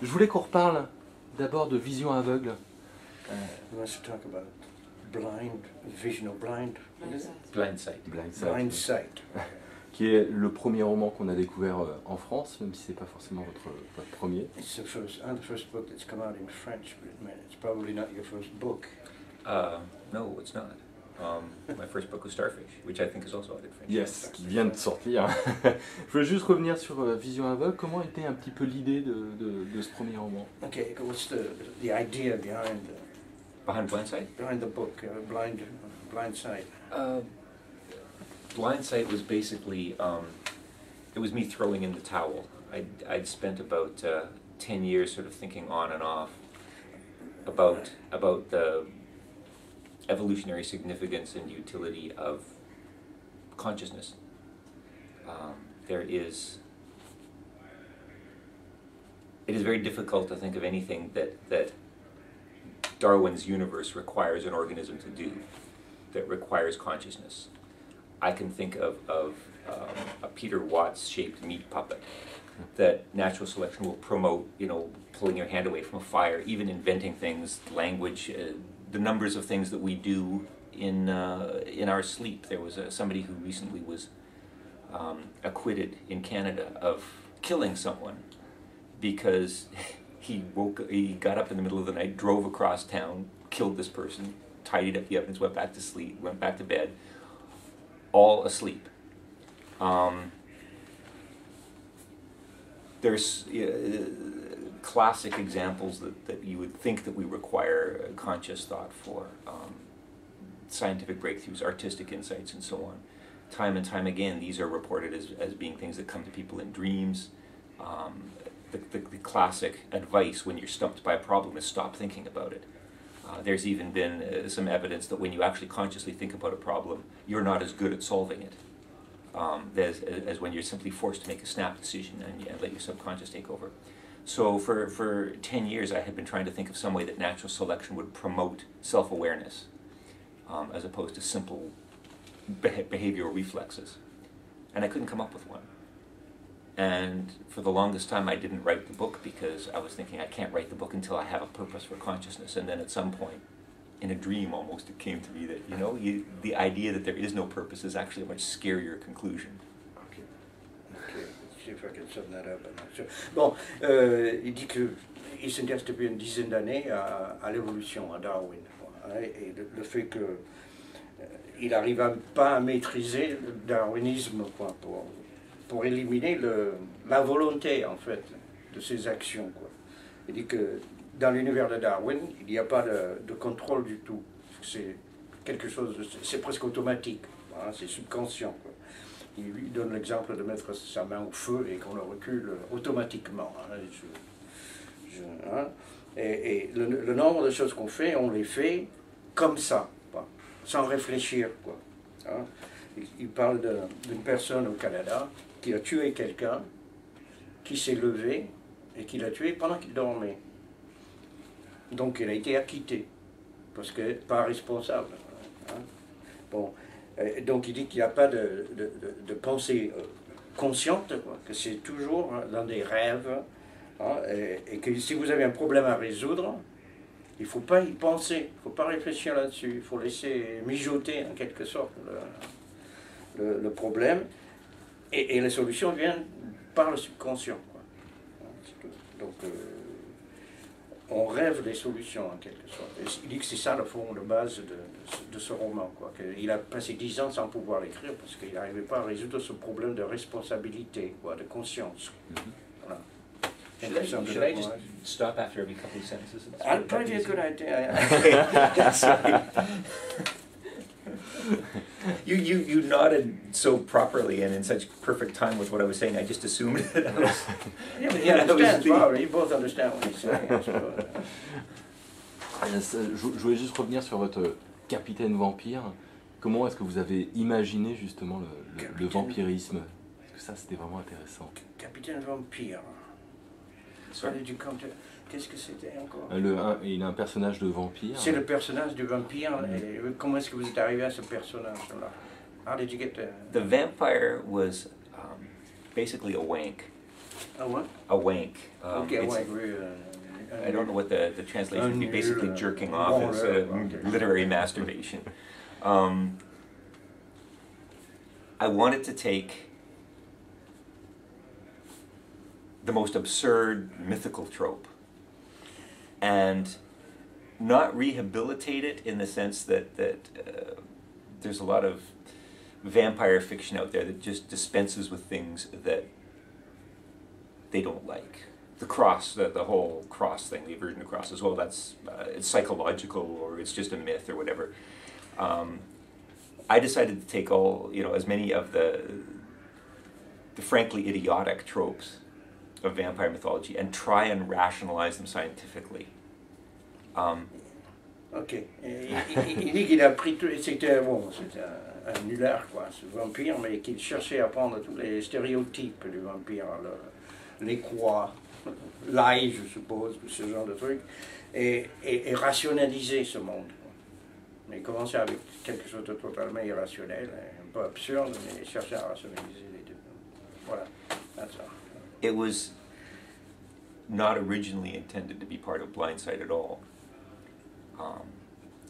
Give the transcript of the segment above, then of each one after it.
Je voulais qu'on reparle d'abord de vision aveugle. We must talk about blind vision or blind Blind sight. blind sight. Qui est le premier roman qu'on a découvert en France, même si c'est pas forcément votre premier. It's the first book that's come out in French, but it's probably not your first book. No, it's not. My first book was Starfish, which I think is also out in French. Yes, qui vient de sortir. Je veux juste revenir sur Vision aveugle. Comment était un petit peu l'idée de ce premier roman? Okay, what's the idea Behind Blind Sight? behind the book, Blind Sight? Blind Sight was basically, it was me throwing in the towel. I'd spent about 10 years sort of thinking on and off about the evolutionary significance and utility of consciousness. It is very difficult to think of anything that Darwin's universe requires an organism to do, that requires consciousness. I can think of a Peter Watts-shaped meat puppet that natural selection will promote, pulling your hand away from a fire, even inventing things, language, the numbers of things that we do in our sleep. There was somebody who recently was acquitted in Canada of killing someone because he got up in the middle of the night, drove across town, killed this person, tidied up the evidence, went back to sleep, went back to bed, all asleep. There's classic examples that you would think that we require conscious thought for. Scientific breakthroughs, artistic insights, and so on. Time and time again, these are reported as being things that come to people in dreams. The classic advice when you're stumped by a problem is stop thinking about it. There's even been some evidence that when you actually consciously think about a problem, you're not as good at solving it as when you're simply forced to make a snap decision and let your subconscious take over. So for 10 years I had been trying to think of some way that natural selection would promote self-awareness as opposed to simple behavioral reflexes. And I couldn't come up with one. And for the longest time I didn't write the book because I was thinking I can't write the book until I have a purpose for consciousness. And then at some point, in a dream almost, it came to me that, the idea that there is no purpose is actually a much scarier conclusion. Je sais pas quelle sorte d'arabe. Bon, il dit qu'il s'intéresse depuis une dizaine d'années à l'évolution, à Darwin. Et le fait qu'il n'arrive pas à maîtriser le darwinisme pour éliminer la volonté, en fait, de ses actions. Il dit que dans l'univers de Darwin, il n'y a pas de contrôle du tout. C'est quelque chose, c'est presque automatique, c'est subconscient. Il lui donne l'exemple de mettre sa main au feu et qu'on le recule automatiquement. Et le nombre de choses qu'on fait, on les fait comme ça, sans réfléchir. Il parle d'une personne au Canada qui a tué quelqu'un, qui s'est levé et qui l'a tué pendant qu'il dormait. Donc il a été acquitté, parce que pas responsable. Bon. Donc il dit qu'il n'y a pas de pensée consciente, que c'est toujours dans des rêves, et que si vous avez un problème à résoudre, il ne faut pas y penser, il ne faut pas réfléchir là-dessus, il faut laisser mijoter en quelque sorte le problème, et la solution vient par le subconscient. Donc on rêve des solutions en quelque sorte. Et il dit que c'est ça le fond de base de ce roman. Il a passé 10 ans sans pouvoir l'écrire parce qu'il n'arrivait pas à résoudre ce problème de responsabilité, de conscience. Voilà. Should I just stop after every couple of sentences? That'd probably be a good idea. You nodded so properly and in such perfect time with what I was saying. I just assumed that I was. Yeah, but he understands. Well, you both understand what he's saying. Je voulais juste revenir sur votre capitaine vampire. Comment est-ce que vous avez imaginé justement le vampirisme? Parce que ça, c'était vraiment intéressant. Capitaine vampire. Qu'est-ce que c'était encore? Il a un personnage de vampire. C'est le personnage du vampire. Et comment est-ce que vous êtes arrivé à ce personnage-là? How did you get there? The vampire was basically a wank. Ah ouais? A wank. Okay, It's- wank, oui. I don't know what the translation would be. Basically, jerking off is literary masturbation. I wanted to take the most absurd mythical trope and not rehabilitate it in the sense that there's a lot of vampire fiction out there that just dispenses with things that they don't like. The cross, the whole cross thing, the aversion to cross as well, that's it's psychological or it's just a myth or whatever. I decided to take as many of the frankly idiotic tropes of vampire mythology and try and rationalize them scientifically. Ok. Il dit qu'il a pris tout. C'était un nulard, quoi, ce vampire, mais qu'il cherchait à prendre tous les stéréotypes du vampire, les croix, l'ail, je suppose, ce genre de trucs, et rationaliser ce monde. Mais commencer avec quelque chose de totalement irrationnel, un peu absurde, mais chercher à rationaliser les deux. Voilà, that's all. It was not originally intended to be part of Blindside at all.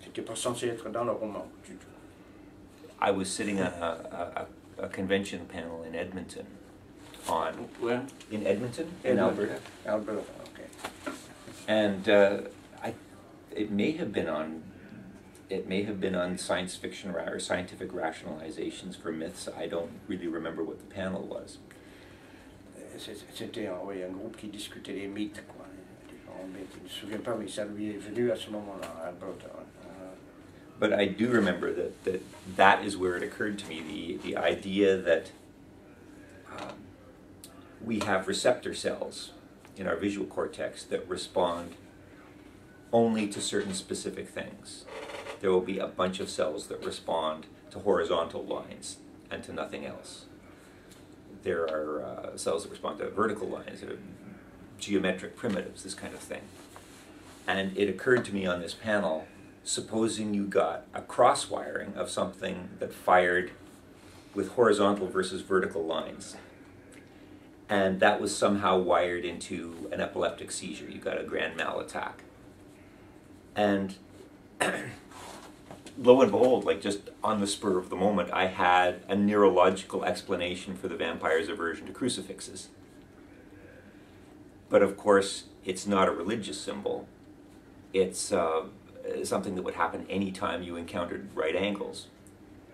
C'était pas censé être dans le roman du tout. I was sitting on a convention panel in Edmonton on... Where? In Edmonton? In Alberta. Alberta, okay. And it may have been on science fiction or scientific rationalizations for myths. I don't really remember what the panel was. C'était un groupe qui discutait des mythes, quoi. Je ne me souviens pas, mais ça lui est venu à ce moment-là, à Alberta. But I do remember that is where it occurred to me, the idea that we have receptor cells in our visual cortex that respond only to certain specific things. There will be a bunch of cells that respond to horizontal lines and to nothing else. There are cells that respond to vertical lines, geometric primitives, this kind of thing. And it occurred to me on this panel, supposing you got a cross-wiring of something that fired with horizontal versus vertical lines, and that was somehow wired into an epileptic seizure. You got a grand mal attack. And lo and behold, like just on the spur of the moment, I had a neurological explanation for the vampire's aversion to crucifixes. But of course, it's not a religious symbol. It's something that would happen anytime you encountered right angles,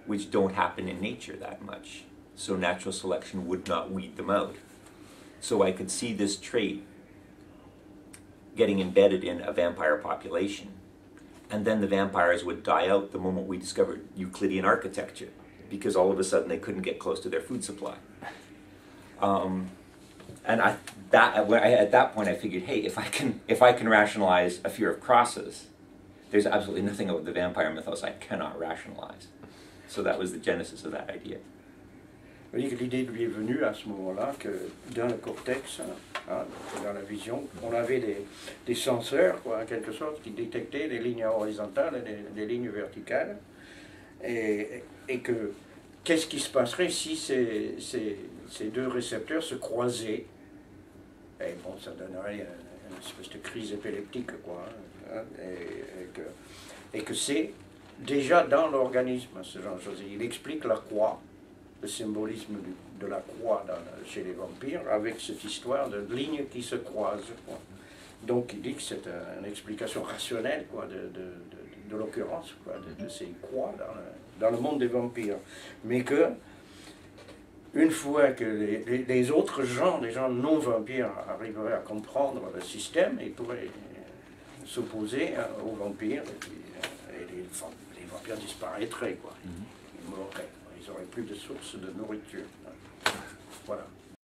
which don't happen in nature that much. So natural selection would not weed them out. So I could see this trait getting embedded in a vampire population. And then the vampires would die out the moment we discovered Euclidean architecture, because all of a sudden they couldn't get close to their food supply. And at that point I figured, hey, if I can rationalize a fear of crosses, there's absolutely nothing about the vampire mythos I cannot rationalize. So that was the genesis of that idea. Vous voyez que l'idée lui est venue à ce moment-là que dans le cortex, dans la vision, on avait des senseurs, quoi, en quelque sorte, qui détectaient les lignes horizontales et des lignes verticales, et que qu'est-ce qui se passerait si ces deux récepteurs se croisaient. Et bon, ça donnerait une espèce de crise épileptique, quoi, hein, et que c'est déjà dans l'organisme, ce genre de choses. Il explique la croix, le symbolisme de la croix chez les vampires, avec cette histoire de lignes qui se croisent, quoi. Donc il dit que c'est une explication rationnelle, quoi, de l'occurrence, quoi, de ces croix dans le monde des vampires. Mais que, une fois que les autres gens, les gens non vampires, arriveraient à comprendre le système, ils pourraient s'opposer aux vampires, et les vampires disparaîtraient, quoi. Ils mourraient. Ils n'auraient plus de source de nourriture. Voilà.